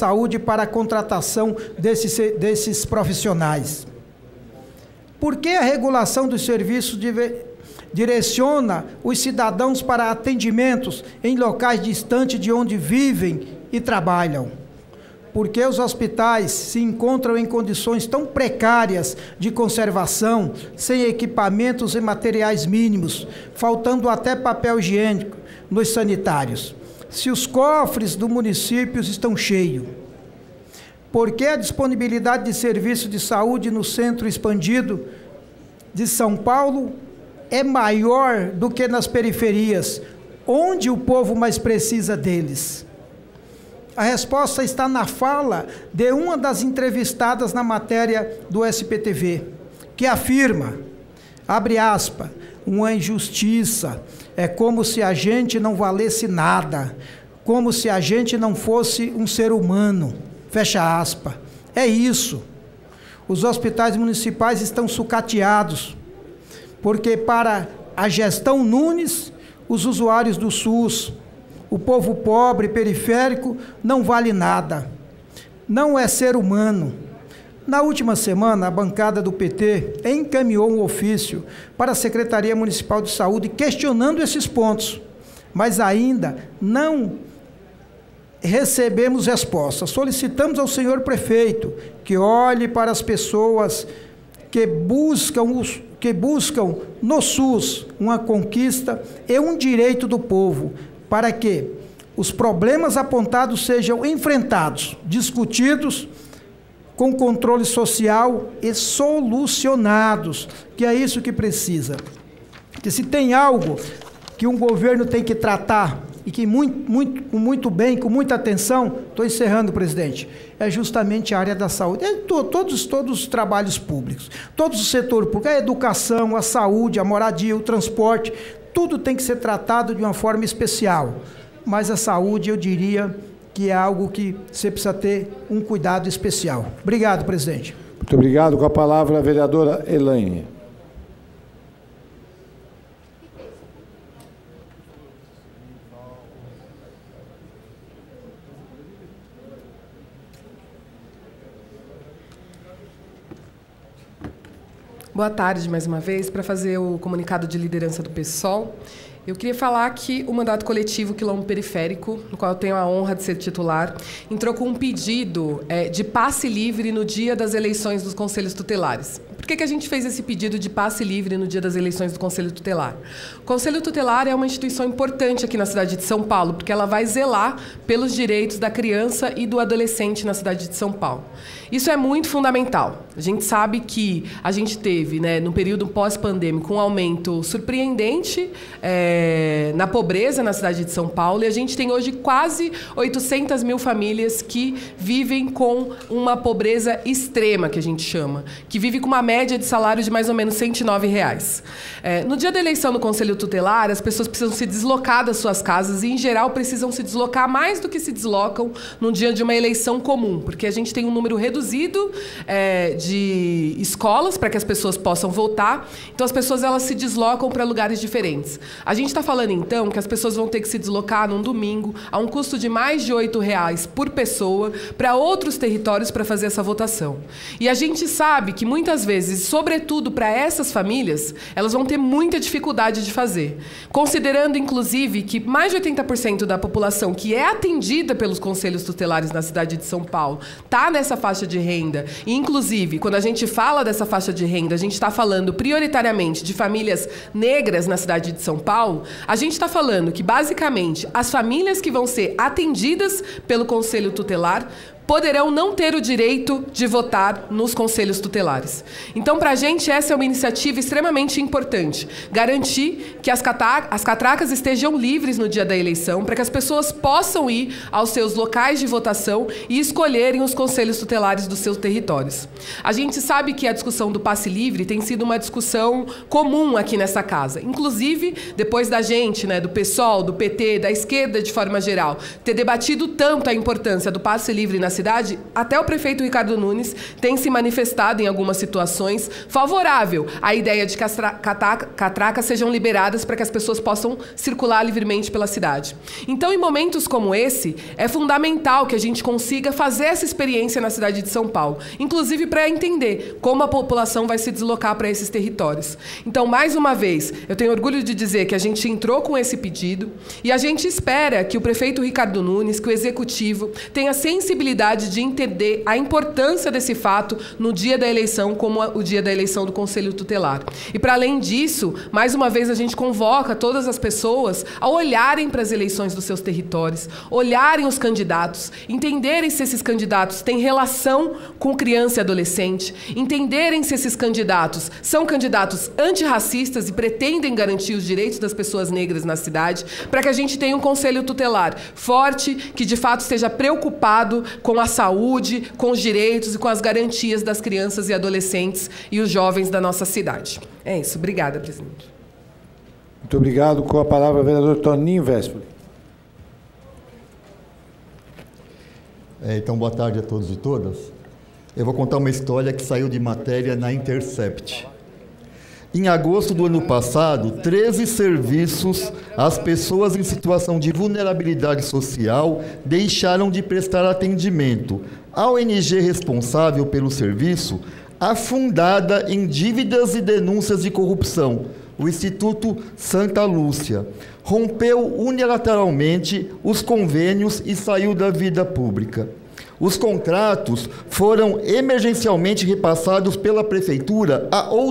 Saúde para a contratação desses profissionais? Por que a regulação dos serviços direciona os cidadãos para atendimentos em locais distantes de onde vivem e trabalham? Por que os hospitais se encontram em condições tão precárias de conservação, sem equipamentos e materiais mínimos, faltando até papel higiênico nos sanitários, se os cofres do município estão cheios? Por que a disponibilidade de serviços de saúde no centro expandido de São Paulo é maior do que nas periferias, onde o povo mais precisa deles? A resposta está na fala de uma das entrevistadas na matéria do SPTV, que afirma, abre aspas, uma injustiça, é como se a gente não valesse nada, como se a gente não fosse um ser humano, fecha aspas. É isso. Os hospitais municipais estão sucateados, porque para a gestão Nunes, os usuários do SUS, o povo pobre, periférico, não vale nada. Não é ser humano. Na última semana, a bancada do PT encaminhou um ofício para a Secretaria Municipal de Saúde questionando esses pontos, mas ainda não recebemos resposta. Solicitamos ao senhor prefeito que olhe para as pessoas que buscam no SUS uma conquista e um direito do povo, para que os problemas apontados sejam enfrentados, discutidos, com controle social e solucionados, que é isso que precisa. Que se tem algo que um governo tem que tratar, e que muito bem, com muita atenção, estou encerrando, presidente, é justamente a área da saúde, todos os trabalhos públicos, todos os setores públicos, a educação, a saúde, a moradia, o transporte, tudo tem que ser tratado de uma forma especial, mas a saúde, eu diria, que é algo que você precisa ter um cuidado especial. Obrigado, presidente. Muito obrigado. Com a palavra, a vereadora Elaine. Boa tarde, mais uma vez, para fazer o comunicado de liderança do PSOL. Eu queria falar que o mandato coletivo Quilombo Periférico, no qual eu tenho a honra de ser titular, entrou com um pedido de passe livre no dia das eleições dos conselhos tutelares. Por que a gente fez esse pedido de passe livre no dia das eleições do Conselho Tutelar? O Conselho Tutelar é uma instituição importante aqui na cidade de São Paulo, porque ela vai zelar pelos direitos da criança e do adolescente na cidade de São Paulo. Isso é muito fundamental. A gente sabe que a gente teve, no período pós-pandêmico, um aumento surpreendente na pobreza na cidade de São Paulo, e a gente tem hoje quase 800 mil famílias que vivem com uma pobreza extrema, que a gente chama, que vive com uma média de salário de mais ou menos R$109. No dia da eleição do Conselho Tutelar, as pessoas precisam se deslocar das suas casas e, em geral, precisam se deslocar mais do que se deslocam no dia de uma eleição comum, porque a gente tem um número reduzido de escolas para que as pessoas possam votar, então as pessoas elas se deslocam para lugares diferentes. A gente está falando, então, que as pessoas vão ter que se deslocar num domingo a um custo de mais de R$8 por pessoa para outros territórios para fazer essa votação. E a gente sabe que, muitas vezes, sobretudo para essas famílias, elas vão ter muita dificuldade de fazer. Considerando, inclusive, que mais de 80% da população que é atendida pelos conselhos tutelares na cidade de São Paulo está nessa faixa de renda. E, inclusive, quando a gente fala dessa faixa de renda, a gente está falando prioritariamente de famílias negras na cidade de São Paulo, a gente está falando que, basicamente, as famílias que vão ser atendidas pelo Conselho Tutelar poderão não ter o direito de votar nos conselhos tutelares. Então, para a gente, essa é uma iniciativa extremamente importante. Garantir que as catracas estejam livres no dia da eleição, para que as pessoas possam ir aos seus locais de votação e escolherem os conselhos tutelares dos seus territórios. A gente sabe que a discussão do passe livre tem sido uma discussão comum aqui nessa casa. Inclusive, depois da gente, do PSOL, do PT, da esquerda de forma geral, ter debatido tanto a importância do passe livre na cidade, até o prefeito Ricardo Nunes tem se manifestado em algumas situações favorável à ideia de que as catracas sejam liberadas para que as pessoas possam circular livremente pela cidade. Então, em momentos como esse, é fundamental que a gente consiga fazer essa experiência na cidade de São Paulo, inclusive para entender como a população vai se deslocar para esses territórios. Então, mais uma vez, eu tenho orgulho de dizer que a gente entrou com esse pedido e a gente espera que o prefeito Ricardo Nunes, que o executivo, tenha sensibilidade de entender a importância desse fato no dia da eleição, como o dia da eleição do Conselho Tutelar. E, para além disso, mais uma vez a gente convoca todas as pessoas a olharem para as eleições dos seus territórios, olharem os candidatos, entenderem se esses candidatos têm relação com criança e adolescente, entenderem se esses candidatos são candidatos antirracistas e pretendem garantir os direitos das pessoas negras na cidade, para que a gente tenha um Conselho Tutelar forte, que de fato esteja preocupado com a saúde, com os direitos e com as garantias das crianças e adolescentes e os jovens da nossa cidade. É isso. Obrigada, presidente. Muito obrigado. Com a palavra, o vereador Toninho Vespoli. Então, boa tarde a todos e todas. Eu vou contar uma história que saiu de matéria na Intercept. Em agosto do ano passado, 13 serviços às pessoas em situação de vulnerabilidade social deixaram de prestar atendimento. A ONG responsável pelo serviço, afundada em dívidas e denúncias de corrupção, o Instituto Santa Lúcia, rompeu unilateralmente os convênios e saiu da vida pública. Os contratos foram emergencialmente repassados pela Prefeitura a outras